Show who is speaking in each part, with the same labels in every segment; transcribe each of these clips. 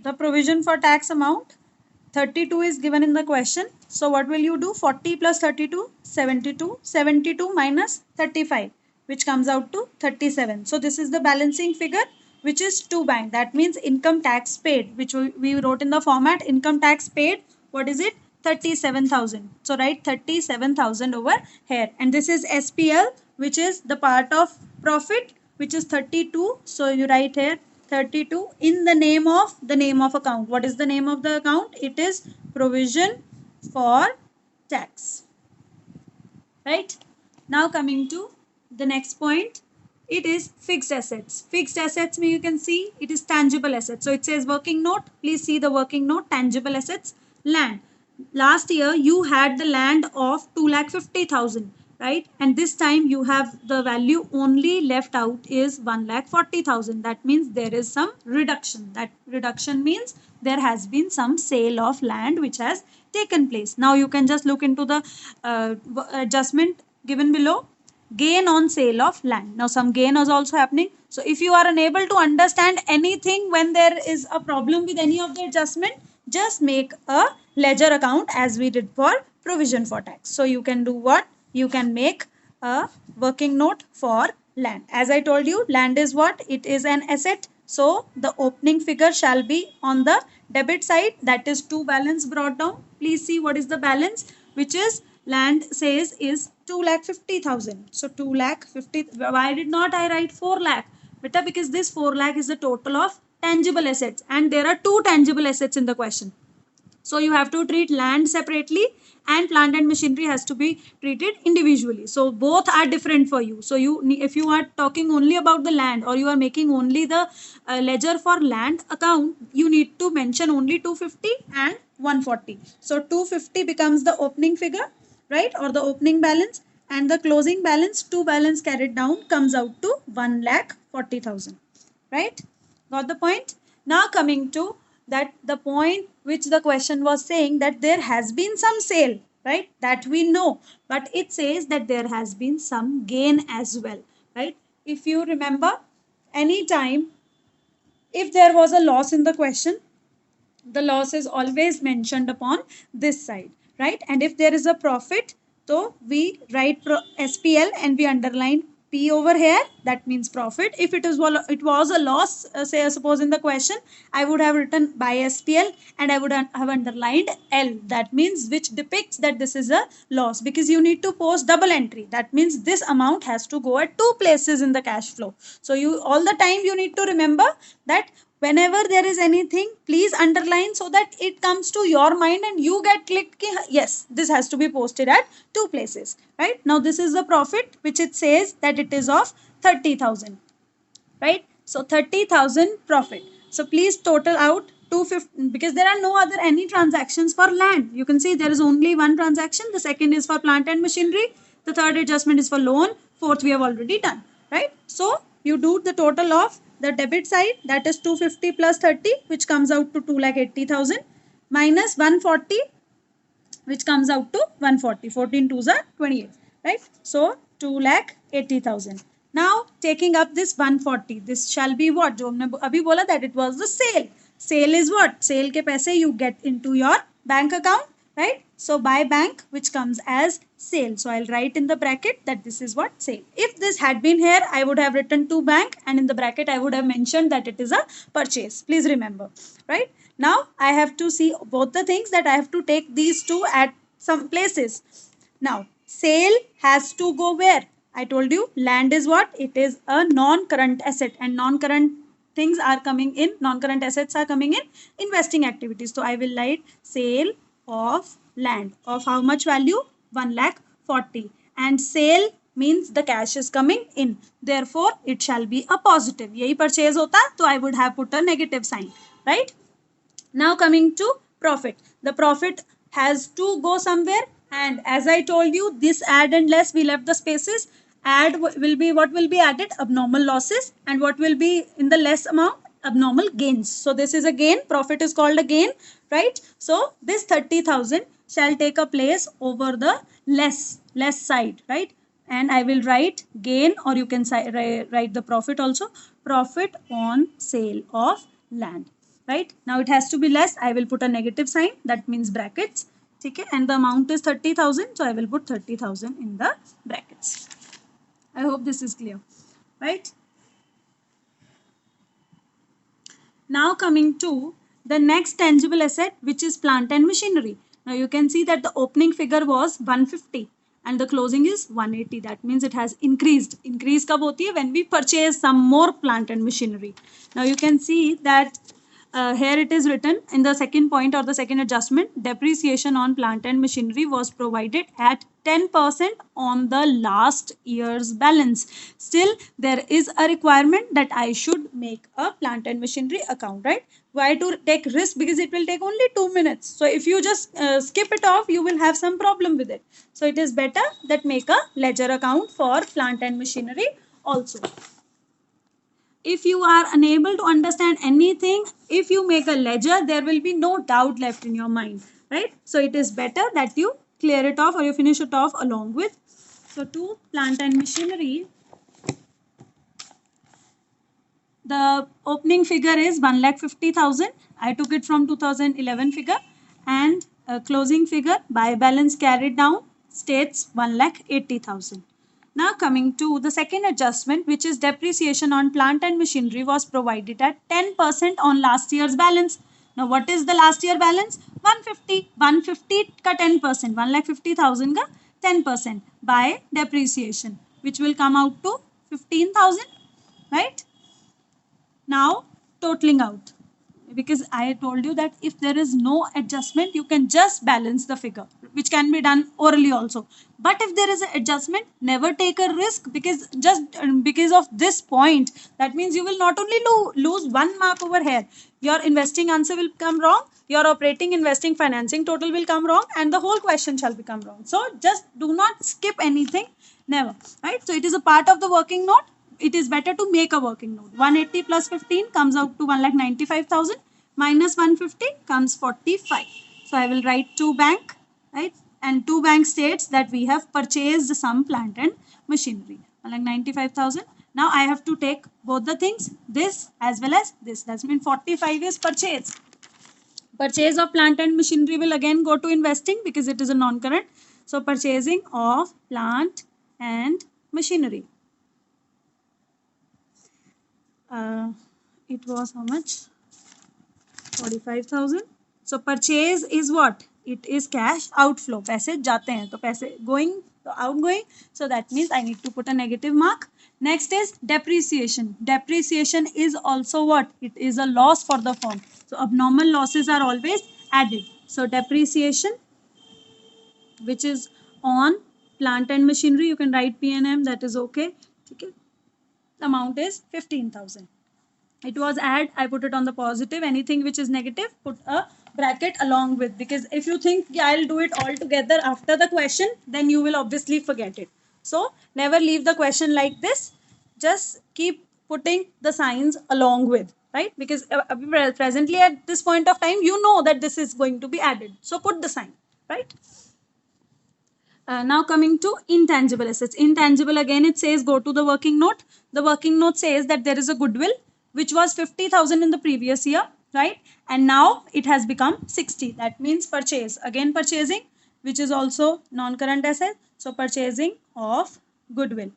Speaker 1: the provision for tax amount 32 is given in the question. So what will you do? 40 plus 32, 72. 72 minus 35, which comes out to 37. So this is the balancing figure, which is to bank. That means income tax paid, which we wrote in the format income tax paid. What is it? 37,000. So write 37,000 over here. And this is SPL, which is the part of profit, which is 32. So you write here 32 in the name of account. What is the name of the account? It is provision for tax. Right? Now coming to the next point, it is fixed assets. Fixed assets mean you can see it is tangible assets. So it says working note. Please see the working note. Tangible assets. Land. Last year you had the land of 2,50,000, right? And this time you have the value only left out is 1,40,000. That means there is some reduction. That reduction means there has been some sale of land which has taken place. Now you can just look into the adjustment given below. Gain on sale of land. Now some gain is also happening. So if you are unable to understand anything when there is a problem with any of the adjustment, just make a ledger account as we did for provision for tax. So you can do what? You can make a working note for land. As I told you, land is what? It is an asset. So the opening figure shall be on the debit side, that is to balance brought down. Please see what is the balance, which is land says is 2,50,000. So 2,50,000. Why did not I write 4 lakh? Beta, because this 4 lakh is the total of tangible assets and there are two tangible assets in the question. So you have to treat land separately and plant and machinery has to be treated individually. So both are different for you. So if you are talking only about the land or you are making only the ledger for land account, you need to mention only 250 and 140. So 250 becomes the opening figure, right, or the opening balance, and the closing balance, two balance carried down, comes out to 1,40,000. Right? Got the point? Now coming to that the point which the question was saying that there has been some sale, right? That we know, but it says that there has been some gain as well, right? If you remember, anytime if there was a loss in the question, the loss is always mentioned upon this side, right? And if there is a profit, so we write SPL and we underline P over here. That means profit. If it was a loss, say suppose in the question, I would have written by SPL and I would have underlined L. That means which depicts that this is a loss, because you need to post double entry. That means this amount has to go at two places in the cash flow. So you all the time you need to remember that whenever there is anything, please underline so that it comes to your mind and you get clicked, yes, this has to be posted at two places, right? Now this is the profit which it says that it is of 30,000, right? So 30,000 profit. So please total out 250, because there are no other any transactions for land. You can see there is only one transaction. The second is for plant and machinery. The third adjustment is for loan. Fourth we have already done, right? So you do the total of the debit side, that is 250 plus 30, which comes out to 2,80,000, minus 140, which comes out to 140. 14 twos are 28, right? So 2,80,000. Now taking up this 140, this shall be what? जो हमने अभी बोला that it was the sale. Sale is what? Sale के पैसे you get into your bank account, right? So by bank, which comes as sale. So I'll write in the bracket that this is what? Sale. If this had been here, I would have written to bank and in the bracket I would have mentioned that it is a purchase. Please remember, right? Now I have to see both the things, that I have to take these two at some places. Now sale has to go where? I told you land is what? It is a non-current asset, and non-current things are coming in, non-current assets are coming in investing activities. So I will write sale of land of how much value? 1,40,000. And sale means the cash is coming in. Therefore, it shall be a positive. यही purchase होता, तो I would have put a negative sign, right? Now coming to profit. The profit has to go somewhere, and as I told you, this add and less, we left the spaces. Add will be, what will be added? Abnormal losses. And what will be in the less amount? Abnormal gains. So this is a gain. Profit is called a gain, right? So this 30,000 shall take a place over the less side, right? And I will write gain, or you can write the profit also. Profit on sale of land, right? Now it has to be less. I will put a negative sign, that means brackets. Okay, and the amount is 30,000, so I will put 30,000 in the brackets. I hope this is clear, right? Now coming to the next tangible asset, which is plant and machinery. Now you can see that the opening figure was 150 and the closing is 180. That means it has increased. Increase kab hoti hai? When we purchase some more plant and machinery. Now you can see that here it is written in the second point or the second adjustment, depreciation on plant and machinery was provided at 10% on the last year's balance. Still, there is a requirement that I should make a plant and machinery account, right? Why to take risk? Because it will take only 2 minutes. So if you just skip it off, you will have some problem with it. So it is better that make a ledger account for plant and machinery also. If you are unable to understand anything, if you make a ledger, there will be no doubt left in your mind, right? So it is better that you clear it off or you finish it off along with. So to plant and machinery, the opening figure is 1,50,000. I took it from 2011 figure, and closing figure by balance carried down states 1,80,000. Now coming to the second adjustment, which is depreciation on plant and machinery was provided at 10% on last year's balance. Now what is the last year balance? 150. 150 ka 10%. 1,50,000 ka 10% by depreciation, which will come out to 15,000, right? Now totaling out, because I told you that if there is no adjustment, you can just balance the figure, which can be done orally also. But if there is an adjustment, never take a risk, because just because of this point, that means you will not only lose 1 mark over here, your investing answer will come wrong, your operating, investing, financing total will come wrong, and the whole question shall become wrong. So just do not skip anything, never, right? So it is a part of the working note. It is better to make a working note. 180 plus 15 comes out to 1,95,000 minus 150 comes 45. So I will write to bank, right? And to bank states that we have purchased some plant and machinery, 1,95,000. Now I have to take both the things, this as well as this. That means 45 is purchase. Purchase of plant and machinery will again go to investing because it is a non-current. So purchasing of plant and machinery. It was how much? 45,000. So purchase is what? It is cash outflow. पैसे जाते हैं तो पैसे going तो outgoing. So that means I need to put a negative mark. Next is depreciation. Depreciation is also what? It is a loss for the firm. So abnormal losses are always added. So depreciation, which is on plant and machinery, you can write P&M, that is okay. Okay. Amount is 15,000. It was add, I put it on the positive. Anything which is negative, put a bracket along with, because if you think yeah, I'll do it all together after the question, then you will obviously forget it. So never leave the question like this. Just keep putting the signs along with, right? Because presently at this point of time, you know that this is going to be added. So put the sign, right? Now coming to intangible assets. Intangible, again it says go to the working note. The working note says that there is a goodwill which was 50,000 in the previous year, right? And now it has become 60. That means purchase. Again purchasing, which is also non-current asset. So purchasing of goodwill.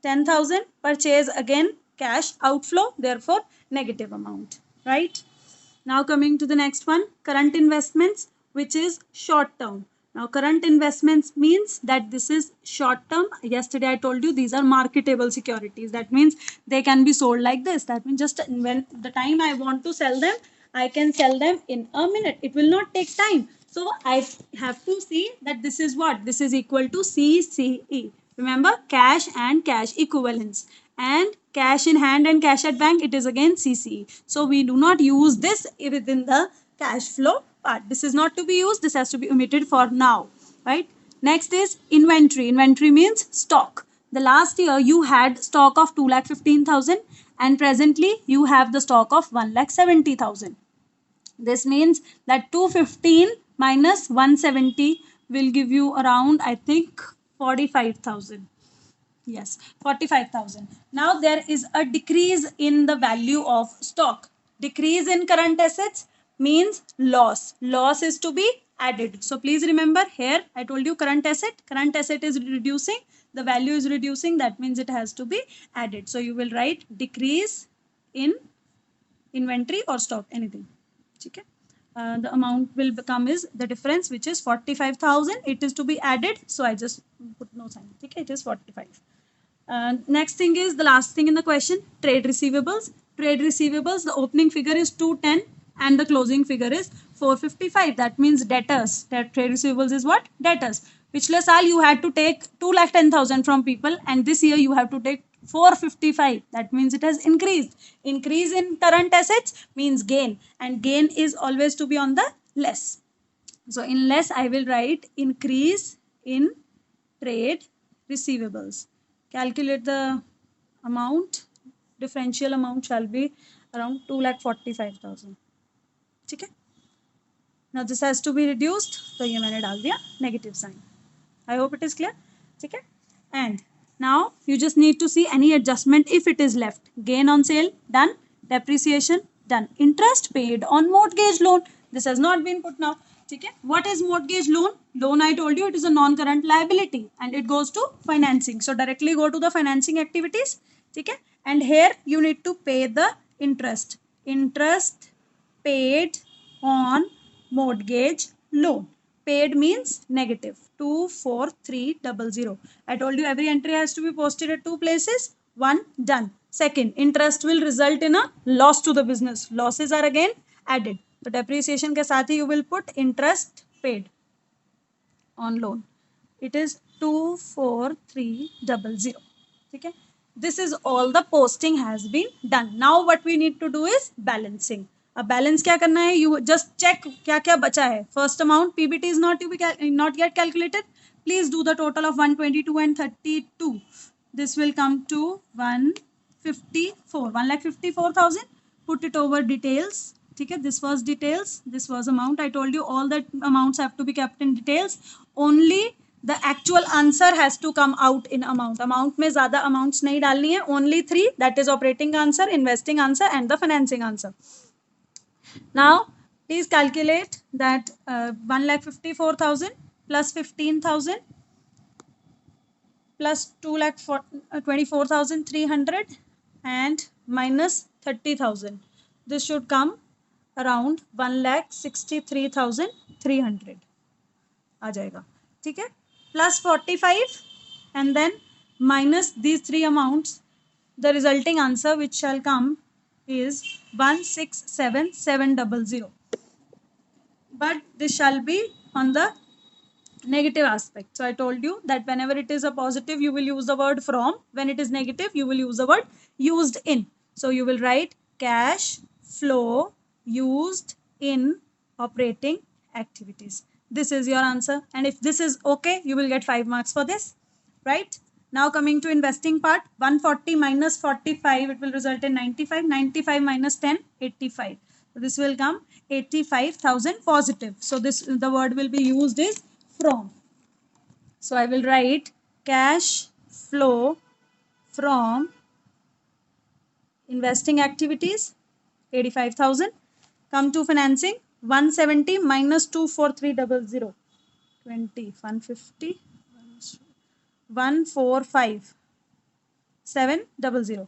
Speaker 1: 10,000 purchase, again cash outflow, therefore negative amount, right? Now coming to the next one, current investments, which is short term. Now current investments means that this is short term. Yesterday I told you these are marketable securities. That means they can be sold like this. That means just when the time I want to sell them, I can sell them in a minute. It will not take time. So I have to see that this is what? This is equal to CCE. Remember, cash and cash equivalents. And cash in hand and cash at bank, it is again CCE. So we do not use this within the cash flow part. This is not to be used. This has to be omitted for now, right? Next is inventory. Inventory means stock. The last year you had stock of 2,15,000 and presently you have the stock of 1,70,000. This means that 215 minus 170 will give you around, I think, 45,000. Yes, 45,000. Now there is a decrease in the value of stock. Decrease in current assets means loss. Loss is to be added. So please remember here I told you current asset is reducing, the value is reducing, that means it has to be added. So you will write decrease in inventory or stock, anything. Okay. The amount will become is the difference, which is 45,000. It is to be added, so I just put no sign. Okay, it is 45. Next thing is the last thing in the question, trade receivables. Trade receivables, the opening figure is 210 and the closing figure is 455. That means debtors. That trade receivables is what? Debtors. पिछले साल you had to take 2,10,000 from people and this year you have to take 455. That means it has increased. Increase in current assets means gain, and gain is always to be on the less. So in less I will write increase in trade receivables. Calculate the amount. Differential amount shall be around 2,45,000. ठीक है. Now this has to be reduced, तो ये मैंने डाल दिया negative sign. I hope it is clear. ठीक है. And now you just need to see any adjustment if it is left. Gain on sale done, depreciation done, interest paid on mortgage loan. This has not been put now. ठीक है. What is mortgage loan? Loan, I told you, it is a non-current liability and it goes to financing. So directly go to the financing activities. ठीक है. And here you need to pay the interest. Interest paid on mortgage loan. Paid means negative 24300. I told you every entry has to be posted at two places. One, done. Second, interest will result in a loss to the business. Losses are again added. So depreciation के साथ ही you will put interest paid on loan. It is 24300. Okay. This is all the posting has been done. Now what we need to do is balancing. अब balance क्या करना है, you just check क्या क्या बचा है. First amount PBT is not yet calculated. Please do the total of 122 and 32. This will come to 154,000. Put it over details. ठीक है, this was details, this was amount. I told you all that amounts have to be kept in details. Only the actual answer has to come out in amount. Amount में ज़्यादा amounts नहीं डालनी है. Only 3, that is operating answer, investing answer and the financing answer. Now please calculate that 1,54,000 plus 15,000 plus 2,24,300 and minus 30,000. This should come around 1,63,300 आ जाएगा. ठीक है, plus 45 and then minus these three amounts. The resulting answer which shall come is 167,700. But this shall be on the negative aspect. So I told you that whenever it is a positive you will use the word from, when it is negative you will use the word used in. So you will write cash flow used in operating activities. This is your answer, and if this is okay you will get 5 marks for this, right? Now coming to investing part, 140 minus 45, it will result in 95. 95 minus 10, 85. So this will come 85,000 positive. So this, the word will be used is from. So I will write cash flow from investing activities 85,000. Come to financing, 170 minus 24300, 20, 150, 145,700,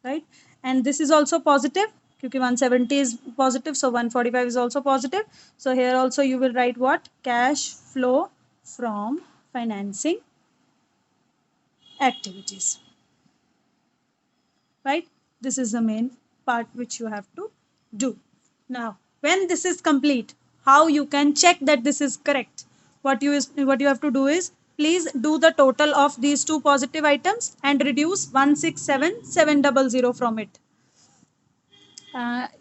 Speaker 1: right? And this is also positive because 170 is positive, so 145 is also positive. So here also you will write what? Cash flow from financing activities, right? This is the main part which you have to do. Now when this is complete, how you can check that this is correct? What you have to do is, please do the total of these two positive items and reduce 167,700 from it.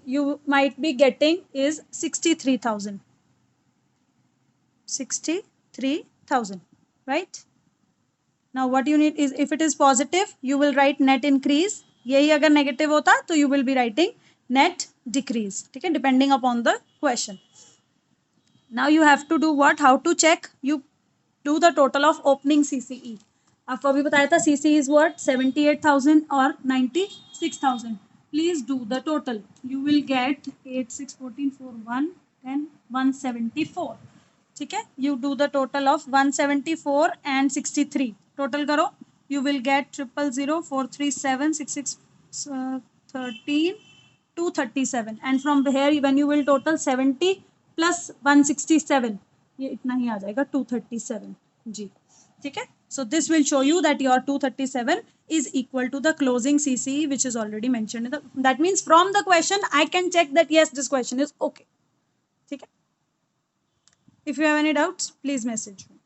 Speaker 1: You might be getting is 63,000. 63,000, right? Now what you need is, if it is positive you will write net increase. यही अगर negative होता तो you will be writing net decrease. ठीक है, depending upon the question. Now you have to do what? How to check? You do the total of opening CCE. आपको अभी बताया था CCE is what? 78,000 or 96,000. please do the total. You will get 8, 6, 14, 4, 1, 10, 174. ठीक है, you do the total of 174 and 63. Total करो, you will get 000, 437, 66, 13, 237. And from here when you will total 70 plus 167, ये इतना ही आ जाएगा 237 जी. ठीक है, so this will show you that your 237 is equal to the closing CCE which is already mentioned in the, that means from the question I can check that yes this question is okay. ठीक है, if you have any doubts please message me.